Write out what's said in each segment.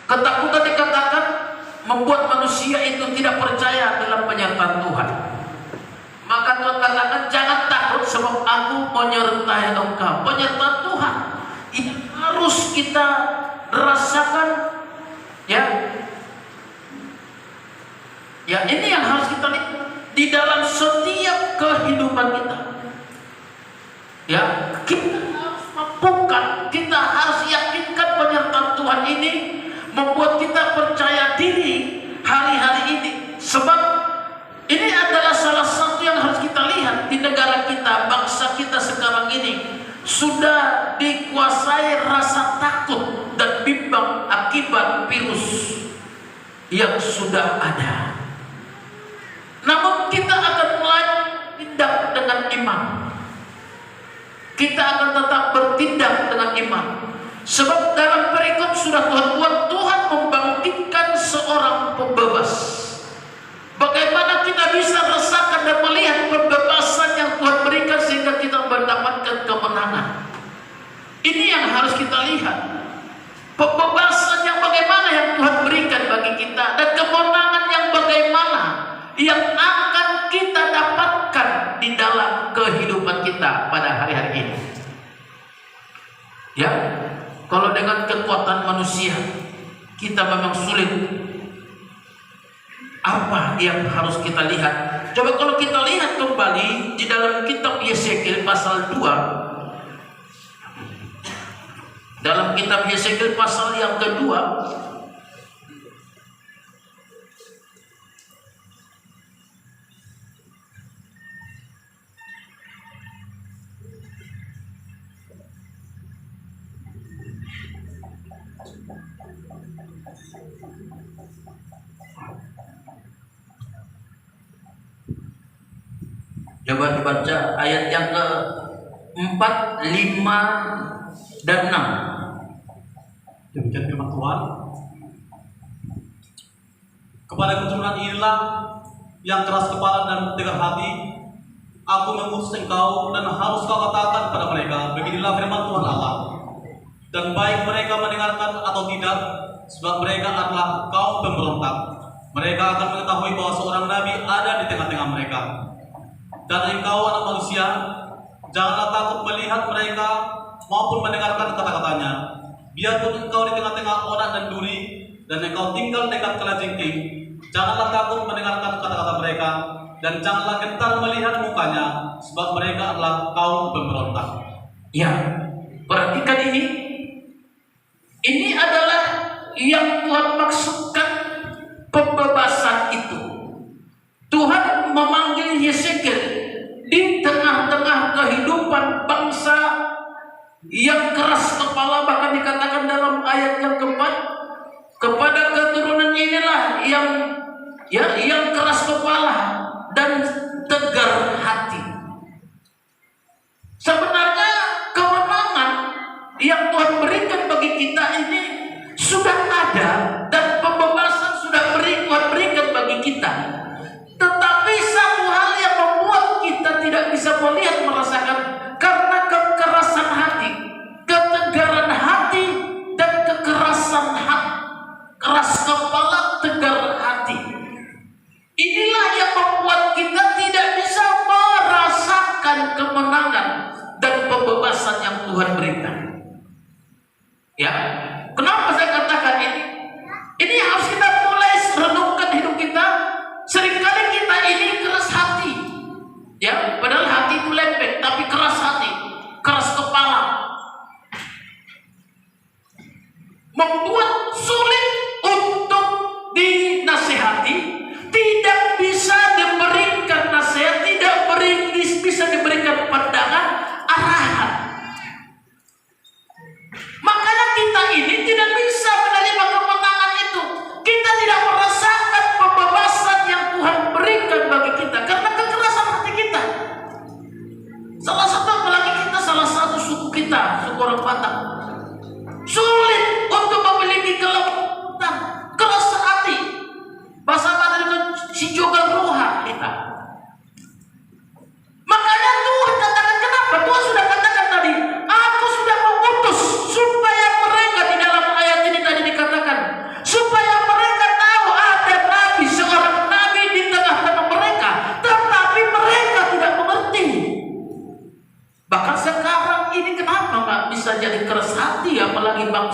Ketakutan dikatakan membuat manusia itu tidak percaya dalam penyertaan Tuhan. Maka Tuhan katakan, jangan takut sebab aku menyertai engkau. Penyertaan Tuhan ini harus kita rasakan, ya. Ya, ini yang harus kita lihat di dalam setiap kehidupan kita. Ya, kita harus mampukan, kita harus yakinkan penyertaan Tuhan ini membuat kita percaya diri hari-hari ini. Sebab ini adalah salah satu yang harus kita lihat di negara kita, bangsa kita sekarang ini sudah dikuasai rasa takut dan bimbang akibat virus yang sudah ada. Namun kita akan mulai bertindak dengan iman. Kita akan tetap bertindak dengan iman. Sebab dalam perikop sudah Tuhan buat, Tuhan membangkitkan seorang pembebas. Bagaimana kita bisa rasakan dan melihat pembebasan yang Tuhan berikan sehingga kita mendapatkan kemenangan. Ini yang harus kita lihat. Pembebasan yang bagaimana yang Tuhan berikan bagi kita, dan kemenangan yang bagaimana yang akan kita dapatkan di dalam kehidupan kita pada hari-hari ini. Ya, kalau dengan kekuatan manusia kita memang sulit. Apa yang harus kita lihat? Coba kalau kita lihat kembali di dalam kitab Yesekiel pasal 2. Dalam kitab Yesekiel pasal yang kedua, coba dibaca ayat yang ke-4, 5, dan 6. Demikian firman Tuhan. Kepada keturunan inilah yang keras kepala dan tegar hati, aku mengutus engkau, dan harus kau katakan pada mereka, beginilah firman Tuhan Allah. Dan baik mereka mendengarkan atau tidak, sebab mereka adalah kaum pemberontak. Mereka akan mengetahui bahwa seorang nabi ada di tengah-tengah mereka. Dan engkau anak manusia, janganlah takut melihat mereka maupun mendengarkan kata-katanya. Biarpun engkau di tengah-tengah orang dan duri, dan engkau tinggal dekat kalajengking, janganlah takut mendengarkan kata-kata mereka, dan janganlah gentar melihat mukanya, sebab mereka adalah kaum pemberontak. Ya, perhatikan ini. Ini adalah yang Tuhan maksudkan, pembebasan itu. Tuhan memanggil Yesekiel di tengah-tengah kehidupan bangsa yang keras kepala, bahkan dikatakan dalam ayat yang keempat, kepada keturunan inilah yang keras kepala dan tegar hati. Sebenarnya kemenangan yang Tuhan berikan bagi kita ini sudah ada, dan pembebasan sudah Tuhan berikan bagi kita. Tetapi satu hal yang membuat kita tidak bisa melihat, merasakan, karena kekerasan hati, ketegaran hati, dan kekerasan hati, keras kepala, tegar hati. Inilah yang membuat kita tidak bisa merasakan kemenangan dan pembebasan yang Tuhan berikan. Ya, kenapa saya katakan ini? Ini harus kita mulai renungkan hidup kita. Seringkali kita ini keras hati, ya, padahal hati itu lembek, tapi keras hati, keras kepala, membuat sulit untuk dinasihati, tidak bisa diberikan nasihat, tidak bisa diberikan pandangan, arahan. Makanya kita ini tidak bisa menerima kemenangan itu. Kita tidak merasakan pembebasan yang Tuhan berikan bagi kita karena kekerasan hati kita. Salah satu, apalagi kita salah satu suku kita, suku orang Batak, sulit untuk memiliki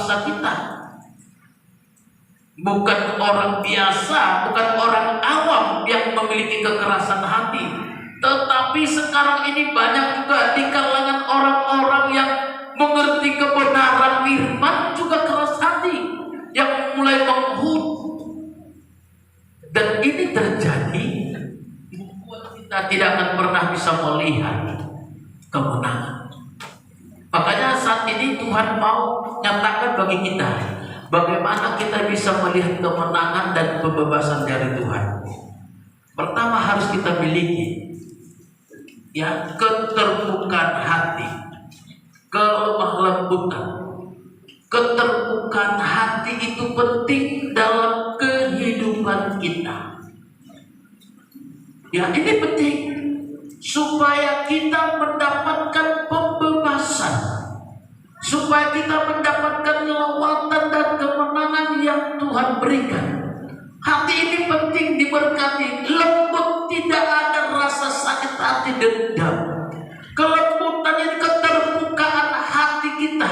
bangsa kita. Bukan orang biasa, bukan orang awam yang memiliki kekerasan hati, tetapi sekarang ini banyak juga di kalangan orang-orang yang mengerti kebenaran firman juga keras hati, yang mulai menghujat. Dan ini terjadi membuat kita tidak akan pernah bisa melihat kemenangan. Makanya saat ini Tuhan mau nyatakan bagi kita bagaimana kita bisa melihat kemenangan dan pembebasan dari Tuhan. Pertama harus kita miliki ya keterbukaan hati, kelemah lembutan. Keterbukaan hati itu penting dalam kehidupan kita. Ya, ini penting supaya kita mendapatkan pembebasan, supaya kita mendapatkan lawatan dan kemenangan yang Tuhan berikan. Hati ini penting diberkati, lembut, tidak ada rasa sakit hati, dendam. Kelembutan ini keterbukaan hati kita,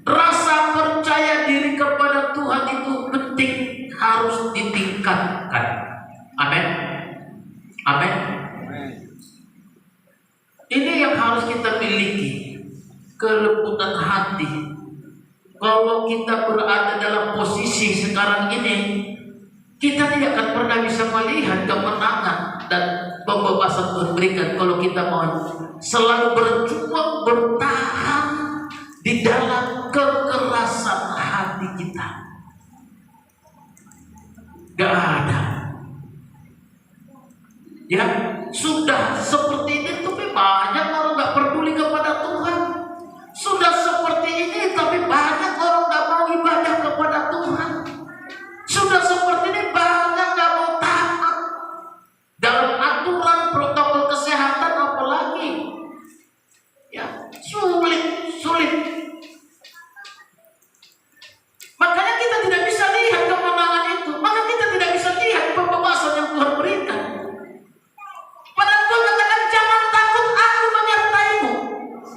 rasa percaya diri kepada Tuhan itu penting, harus ditingkatkan. Amin. Amin. Ini yang harus kita miliki, kelembutan hati. Kalau kita berada dalam posisi sekarang ini, kita tidak akan pernah bisa melihat kemenangan dan pembebasan Tuhan berikan kalau kita mau selalu berjuang bertahan di dalam kekerasan hati kita. Gak ada. Ya, sudah seperti ini tapi banyak orang gak peduli kepada Tuhan. Sudah seperti ini tapi banyak orang gak mau ibadah kepada Tuhan. Sudah seperti ini banyak gak mau taat dalam aturan protokol kesehatan, apalagi ya sulit. Makanya kita tidak bisa lihat kemenangan itu, maka kita tidak bisa lihat pembebasan yang Tuhan berikan. Padahal Tuhan katakan jangan takut, aku menyertaimu.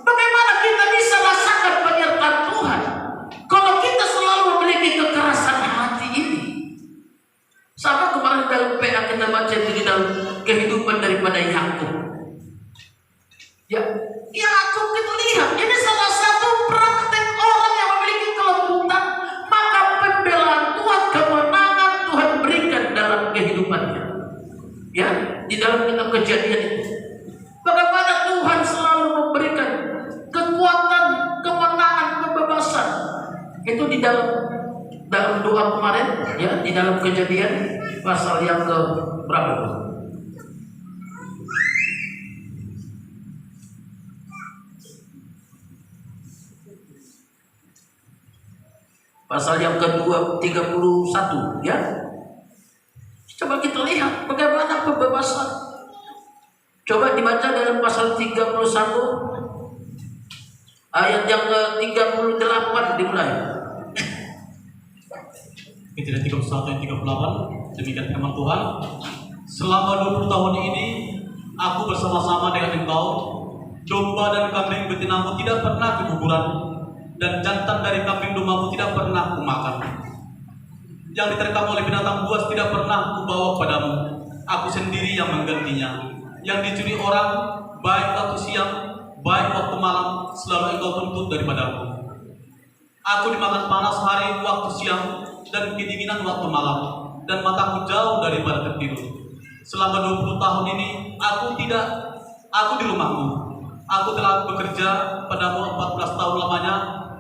Bagaimana kita bisa rasakan penyertaan Tuhan kalau kita selalu memiliki kekerasan hati ini? Sama kemarin dalam PA kita baca di dalam kehidupan daripada Yakub. Ya, Yakub kita lihat ini salah satu praktek orang yang memiliki kelembutan, maka pembelaan Tuhan, kemenangan Tuhan berikan dalam kehidupannya. Ya, di dalam kitab Kejadian itu, bagaimana Tuhan selalu memberikan kekuatan, kemenangan, pembebasan. Itu di dalam doa kemarin, ya, di dalam Kejadian pasal yang ke berapa itu? Pasal yang ke-31, ya. Coba kita lihat bagaimana pembebasan. Coba dibaca dalam pasal 31 ayat yang ke-38 dimulai. Kejadian 31 ayat 38, demikian firman Tuhan. Selama 20 tahun ini aku bersama-sama dengan engkau, domba dan kambing betinamu tidak pernah kuburan, dan jantan dari kambing dombamu tidak pernah kumakan. Yang diterkam oleh binatang buas tidak pernah kubawa padamu, aku sendiri yang menggantinya. Yang dicuri orang, baik waktu siang, baik waktu malam, selalu engkau tuntut daripadaku. Aku dimakan panas hari waktu siang, dan kedinginan waktu malam, dan mataku jauh daripada tertidur. Selama 20 tahun ini, aku di rumahmu. Aku telah bekerja padamu 14 tahun lamanya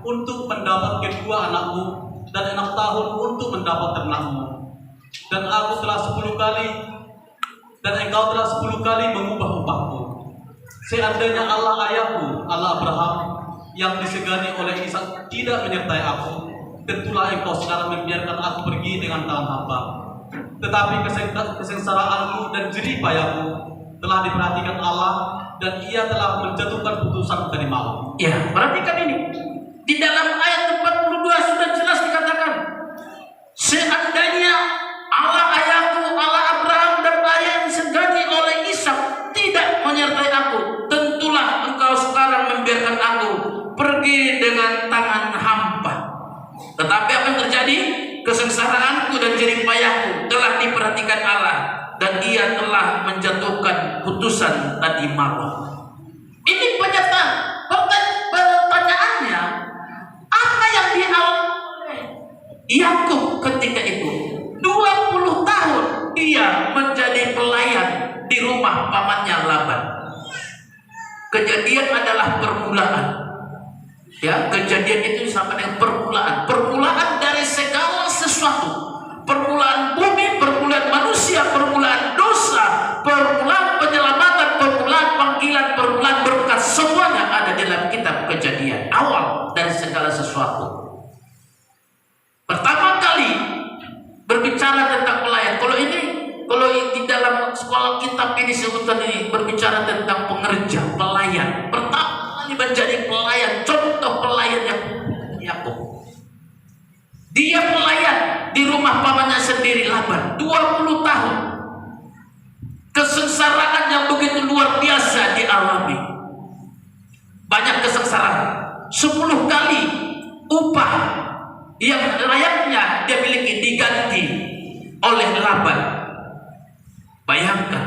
untuk mendapat kedua anakmu, dan 6 tahun untuk mendapat ternakmu. Dan aku telah 10 kali, dan engkau telah 10 kali mengubah upahku. Seandainya Allah ayahku, Allah Abraham, yang disegani oleh Ishak tidak menyertai aku, tentulah engkau sekarang membiarkan aku pergi dengan tangan hampa. Tetapi kesengsaraanku dan jerih payahku telah diperhatikan Allah, dan Ia telah menjatuhkan putusan tadi malam. Ya, perhatikan ini. Di dalam ayat 42 sudah jelas dikatakan, seandainya Allah ayahku, Allah Abraham dan ayah yang disegani oleh Ishak tidak menyertai aku, tentulah engkau sekarang membiarkan aku pergi dengan tangan hampa. Tetapi apa yang terjadi? Kesengsaraanku dan jerih payahku telah diperhatikan Allah, dan Ia telah menjatuhkan putusan tadi malam. Ini pernyataan. Pertanyaannya, apa yang dialami oleh Yakub ketika itu? 20 tahun dia menjadi pelayan di rumah pamannya Laban. Kejadian adalah permulaan. Ya, kejadian itu sama dengan permulaan. Permulaan dari segala sesuatu. Permulaan bumi, permulaan manusia, permulaan dosa, permulaan penyelamatan, permulaan panggilan, permulaan berkat. Semuanya ada dalam kitab Kejadian. Awal dari segala sesuatu. Pertama kali berbicara tentang pelayan. Kalau di dalam sekolah kitab ini sebutan ini berbicara tentang pengerja, pelayan. Pertama kali menjadi pelayan, contoh pelayan yang Yakub. Dia pelayan di rumah pamannya sendiri Laban 20 tahun. Kesengsaraan yang begitu luar biasa dialami. Banyak kesengsaraan. 10 kali upah yang layaknya dia miliki diganti oleh Laban. Bayangkan,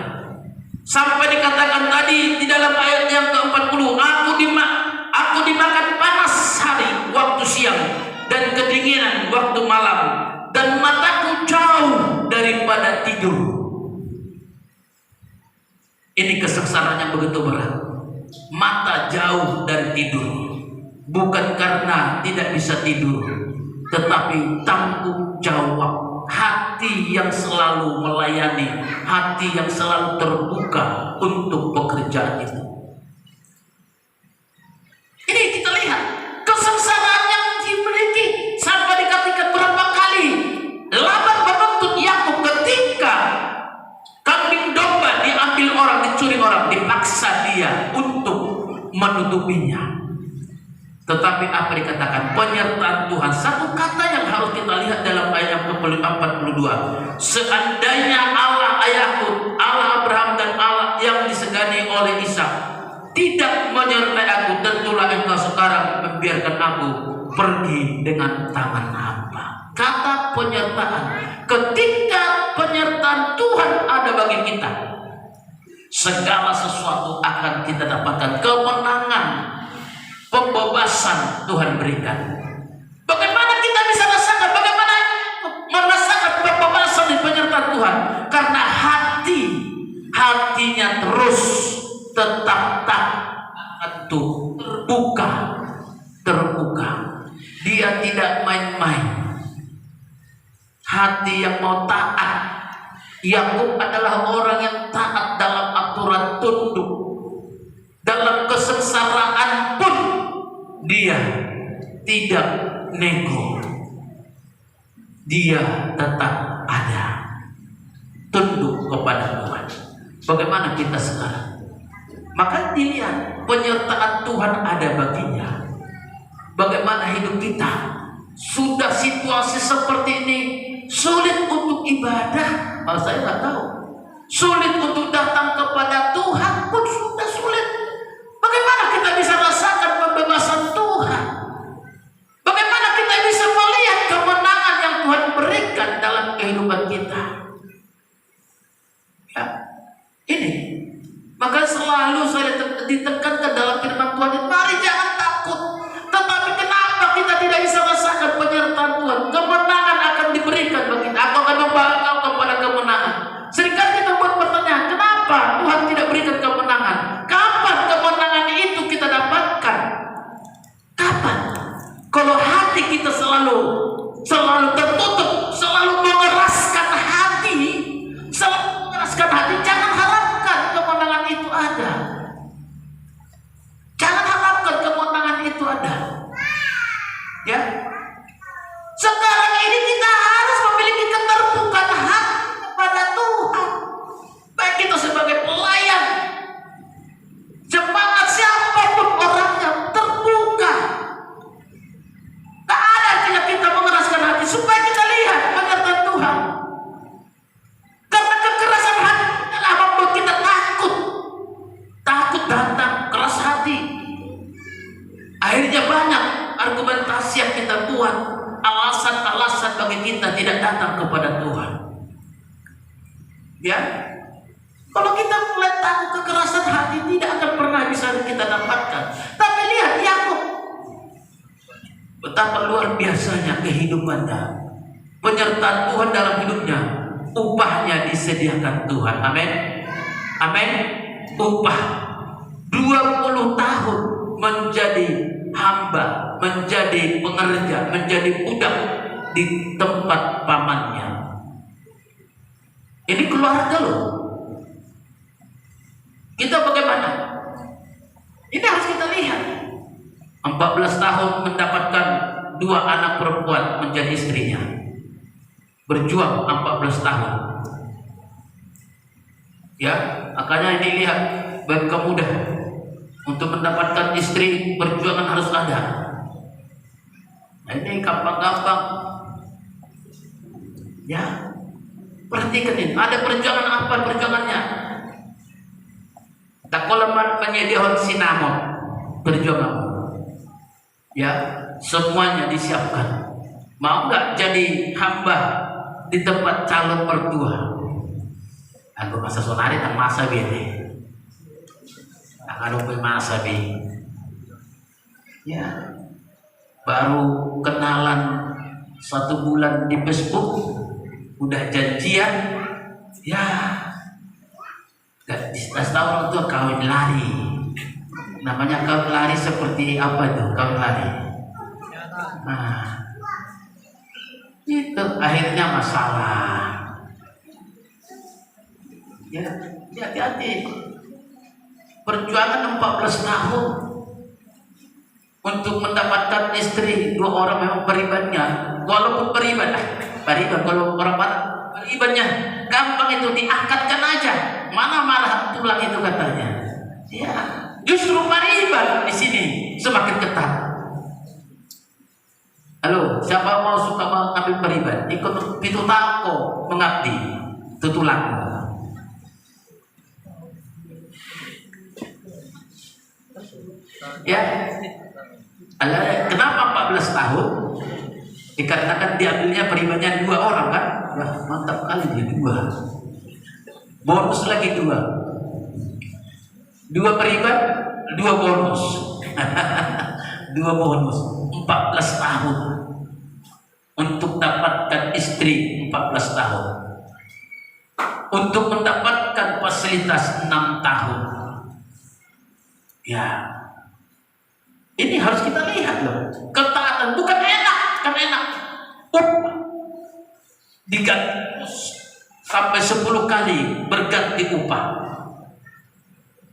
sampai dikatakan tadi di dalam ayat yang ke-40, aku dimakan panas hari waktu siang dan kedinginan waktu malam, dan mataku jauh daripada tidur. Ini kesengsaraan yang begitu berat. Mata jauh dari tidur, bukan karena tidak bisa tidur, tetapi tanggung jawab. Hati yang selalu melayani, hati yang selalu terbuka untuk pekerjaan itu. Ini kita lihat kesengsaraan yang dimiliki sampai dikatakan berapa kali Laban menuntut Yakub ketika kambing domba diambil orang, dicuri orang, dipaksa dia untuk menutupinya. Tetapi apa dikatakan? Penyertaan Tuhan. Satu kata yang harus kita lihat dalam ayat 42. Seandainya Allah ayahku, Allah Abraham dan Allah yang disegani oleh Ishak tidak menyertai aku, tentulah engkau sekarang membiarkan aku pergi dengan tangan hampa. Kata penyertaan. Ketika penyertaan Tuhan ada bagi kita, segala sesuatu akan kita dapatkan. Kemenangan, pembebasan Tuhan berikan. Bagaimana kita bisa rasakan? Bagaimana merasakan pembebasan dan penyertaan Tuhan? Karena hatinya terus tetap taat, terbuka. Dia tidak main-main. Hati yang mau taat. Yakub adalah orang yang taat dalam aturan tunduk. Dalam kesengsaraan pun dia tidak nego. Dia tetap ada, tunduk kepada Tuhan. Bagaimana kita sekarang? Maka dilihat penyertaan Tuhan ada baginya. Bagaimana hidup kita? Sudah situasi seperti ini, sulit untuk ibadah. Saya nggak tahu. Sulit untuk datang kepada Tuhan pun sudah sulit. Bagaimana kita bisa rasakan pembebasan Tuhan? Bagaimana kita bisa melihat kemenangan yang Tuhan berikan dalam kehidupan kita? Ya, ini. Maka selalu saya ditekankan dalam firman Tuhan, mari jangan takut. Tetapi kenapa kita tidak bisa rasakan penyertaan Tuhan? Kemenangan akan diberikan bagi kita. Aku akan membawa kau kepada kemenangan. Seringkali kita buat pertanyaan, kenapa Tuhan tidak berikan kemenangan? Kapan kemenangan itu kita dapatkan? Kapan? Kalau hati kita selalu tertutup, selalu mengeraskan hati, jangan harapkan kemenangan itu ada. Jangan harapkan kemenangan itu ada. Ya. Sekarang ini kita harus memiliki keterbukaan hati kepada Tuhan. Baik kita sebagai pelayan, jemaat, siapapun orangnya, terbuka. Tak ada artinya kita mengeraskan hati supaya alasan-alasan bagi kita tidak datang kepada Tuhan. Ya, kalau kita mulai takut kekerasan hati tidak akan pernah bisa kita dapatkan. Tapi lihat Yakub, betapa luar biasanya kehidupannya, penyertaan Tuhan dalam hidupnya, upahnya disediakan Tuhan. Amin, amin. Upah 20 tahun menjadi hamba, menjadi pengerja, menjadi budak di tempat pamannya. Ini keluarga loh. Kita bagaimana? Ini harus kita lihat. 14 tahun mendapatkan 2 anak perempuan menjadi istrinya. Berjuang 14 tahun. Ya, makanya ini lihat bagaimana mudah untuk mendapatkan istri, perjuangan harus ada. Nah, ini gampang-gampang. Ya, perhatikan ini. Ada perjuangan apa perjuangannya? Takolaman penyediaan sinamon, perjuangan. Ya, semuanya disiapkan. Mau nggak jadi hamba di tempat calon mertua? Aku masa sonari tak masa bini. Ada masa bi, ya baru kenalan 1 bulan di Facebook udah janjian, ya gak tahu orang tua kawin lari. Namanya kawin lari seperti apa itu kawin lari? Nah, itu akhirnya masalah. Ya, hati-hati. Perjuangan 14 tahun untuk mendapatkan istri 2 orang memang peribannya, walaupun periban kalau orang Barat peribannya gampang, itu diangkatkan aja, mana marah tulang itu katanya. Ya, justru periban di sini semakin ketat. Halo, siapa mau suka mengambil periban? Ikut pintu tako mengabdi tutulang. Ya, kenapa 14 tahun? Dikarenakan diambilnya peribannya 2 orang kan? Wah, mantap kali dia 2. Bonus lagi 2. 2 periban, 2 bonus. 2 bonus. 14 tahun untuk dapatkan istri 14 tahun. Untuk mendapatkan fasilitas 6 tahun. Ya. Ini harus kita lihat loh. Ketaatan bukan enak, kan enak. Diganti sampai 10 kali berganti upah.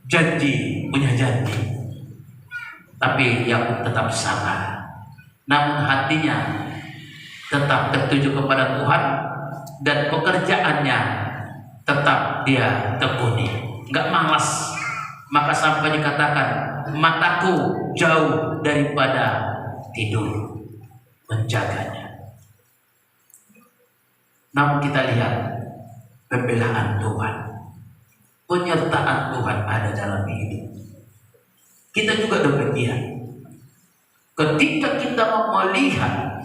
Janji, punya janji. Tapi yang tetap sabar. Namun hatinya tetap tertuju kepada Tuhan dan pekerjaannya tetap dia tekuni. Enggak malas. Maka sampai dikatakan mataku jauh daripada tidur, menjaganya. Namun kita lihat pembelaan Tuhan, penyertaan Tuhan ada dalam hidup. Kita juga demikian. Ketika kita melihat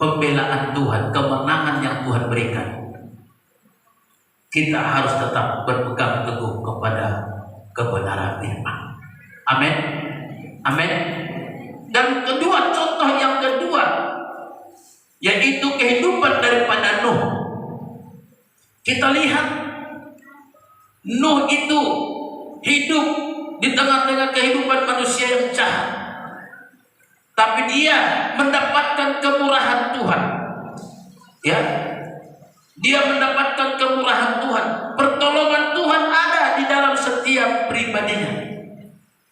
pembelaan Tuhan, kemenangan yang Tuhan berikan, kita harus tetap berpegang teguh kepada kebenaran firman. Amin. Amin. Dan kedua, contoh yang kedua, yaitu kehidupan daripada Nuh. Kita lihat Nuh itu hidup di tengah-tengah kehidupan manusia yang jahat, tapi dia mendapatkan kemurahan Tuhan. Ya, dia mendapatkan kemurahan Tuhan. Pertolongan Tuhan ada di dalam setiap pribadinya.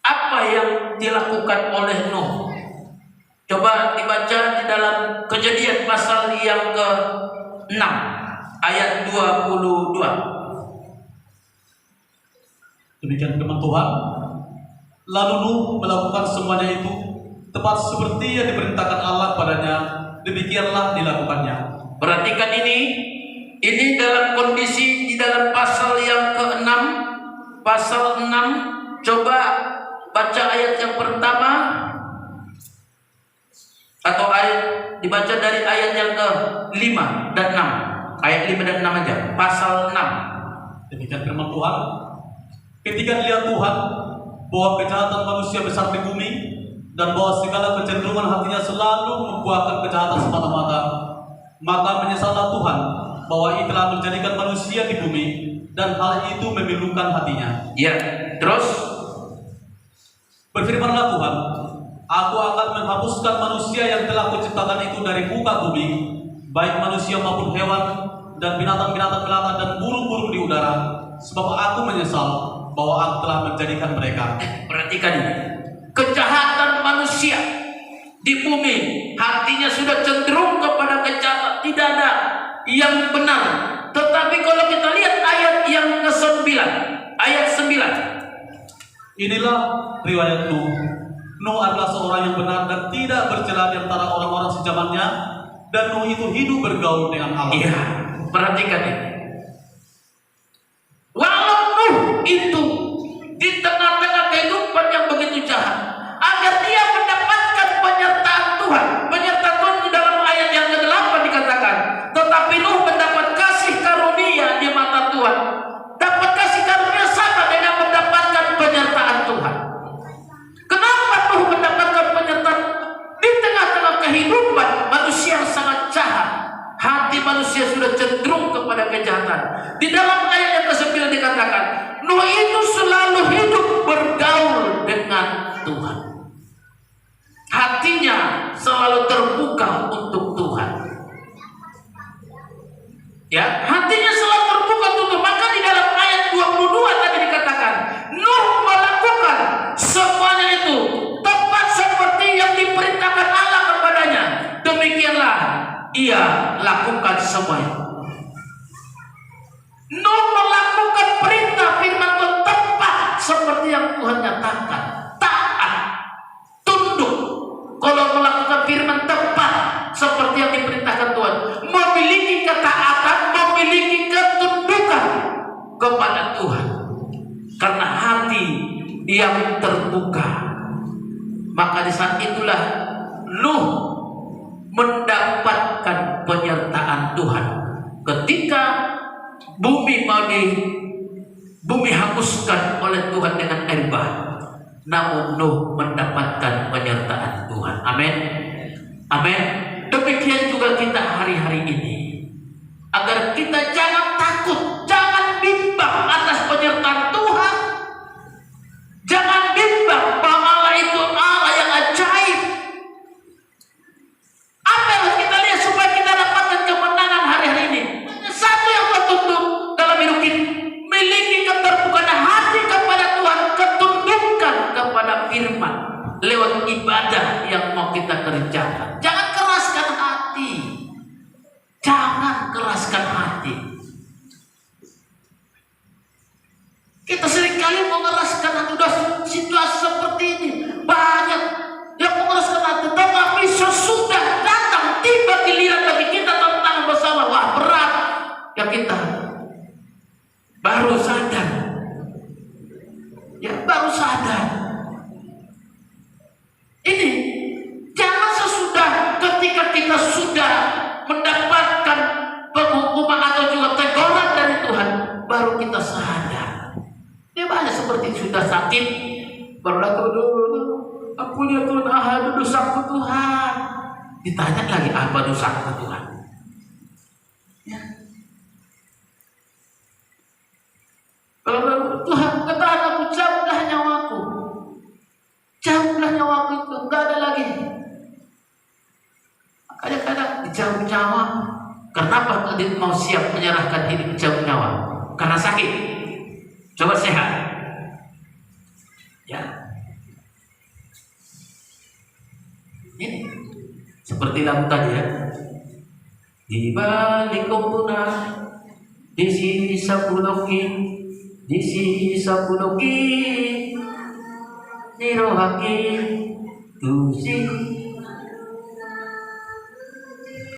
Apa yang dilakukan oleh Nuh? Coba dibaca di dalam Kejadian pasal yang ke-6 ayat 22. Demikian firman Tuhan. Lalu Nuh melakukan semuanya itu tepat seperti yang diperintahkan Allah padanya, demikianlah dilakukannya. Perhatikan ini dalam kondisi di dalam pasal yang ke-6, pasal 6, coba baca ayat yang pertama atau ayat dibaca dari ayat yang ke-5 dan 6. Ayat 5 dan 6 aja. Pasal 6. Demikian firman Tuhan. Ketika dilihat Tuhan bahwa kejahatan manusia besar di bumi dan bahwa segala kecenderungan hatinya selalu membuahkan kejahatan semata-mata, maka menyesallah Tuhan bahwa Ia telah menjadikan manusia di bumi dan hal itu memilukan hatinya. Ya, terus Berfirmanlah Tuhan, Aku akan menghapuskan manusia yang telah kuciptakan itu dari muka bumi, baik manusia maupun hewan dan binatang-binatang melata dan burung-burung di udara, sebab aku menyesal bahwa aku telah menjadikan mereka. Perhatikan ini. Kejahatan manusia di bumi, hatinya sudah cenderung kepada kejahatan, tidak ada yang benar. Tetapi kalau kita lihat ayat yang ke-9, ayat 9. Inilah riwayat Nuh. Nuh adalah seorang yang benar dan tidak bercela di antara orang-orang sezamannya, dan Nuh itu hidup bergaul dengan Allah. Iya, perhatikan ini. Walau Nuh itu di tengah-tengah kehidupan yang begitu jahat, agar dia mendapatkan penyertaan Tuhan. Penyertaan Tuhan di dalam ayat yang ke-8 dikatakan, tetapi Nuh mendapat kasih karunia di mata Tuhan. Dapat kasih karunia sama dengan mendapatkan penyertaan Tuhan. Kenapa Nuh mendapatkan penyertaan? Di tengah-tengah kehidupan manusia yang sangat jahat, hati manusia sudah cenderung kepada kejahatan. Di dalam ayat yang ke-9 dikatakan, Nuh itu selalu hidup bergaul dengan Tuhan. Hatinya selalu terbuka untuk Tuhan. Ya, hatinya selalu terbuka untuk Tuhan. Maka di dalam ayat 22 tadi dikatakan, Nuh melakukan semuanya itu tepat seperti yang diperintahkan Allah kepadanya. Demikianlah ia lakukan semuanya. Nuh melakukan perintah firman Tuhan tepat seperti yang Tuhan nyatakan. Taat, tunduk. Kalau melakukan firman tepat seperti yang diperintahkan Tuhan, memiliki ketaatan, memiliki ketundukan kepada Tuhan. Karena hati yang terbuka, maka di saat itulah Nuh mendapatkan penyertaan Tuhan. Ketika bumi hapuskan oleh Tuhan dengan air bah, namun Nuh mendapatkan penyertaan Tuhan. Amin. Amin. Demikian juga kita hari-hari ini, agar kita jangan takut, jangan bimbang atas penyertaan Tuhan. Jangan bimbang bahwa Allah itu Allah yang ajaib. Apa yang harus kita lihat supaya kita dapatkan kemenangan hari-hari ini? Satu yang tertutup dalam hidup kita, miliki keterbukaan hati kepada Tuhan, ketundukan kepada firman lewat ibadah yang mau kita kerjakan. Jangan keraskan hati. Jangan keraskan hati. Kita seringkali mengeraskan hati. Udah situasi seperti ini, banyak yang mengeraskan hati. Tetapi sesudah datang tiba giliran bagi kita tentang bersalah, wah berat. Ya kita baru sadar. Ya baru sadar. Ini jangan sesudah ketika kita sudah mendapatkan penghukuman atau juga teguran dari Tuhan, baru kita sadar. Dia banyak seperti sudah sakit, baru datang dulu, ampuni ya Tuhan, ada dosaku Tuhan. Ditanya lagi, apa dosaku Tuhan? Ya. Kalau Tuhan katakan aku, cabutlah nyawaku. Cabutlah nyawaku itu, enggak ada lagi. Kadang-kadang dijauh nyawa. Kenapa dia mau siap menyerahkan hidup jauh nyawa? Karena sakit. Coba sehat. Ya. Ini seperti lagu tadi ya. Di balik komputer, di sisa puloki, di sisa puloki, di rohaki, tusi.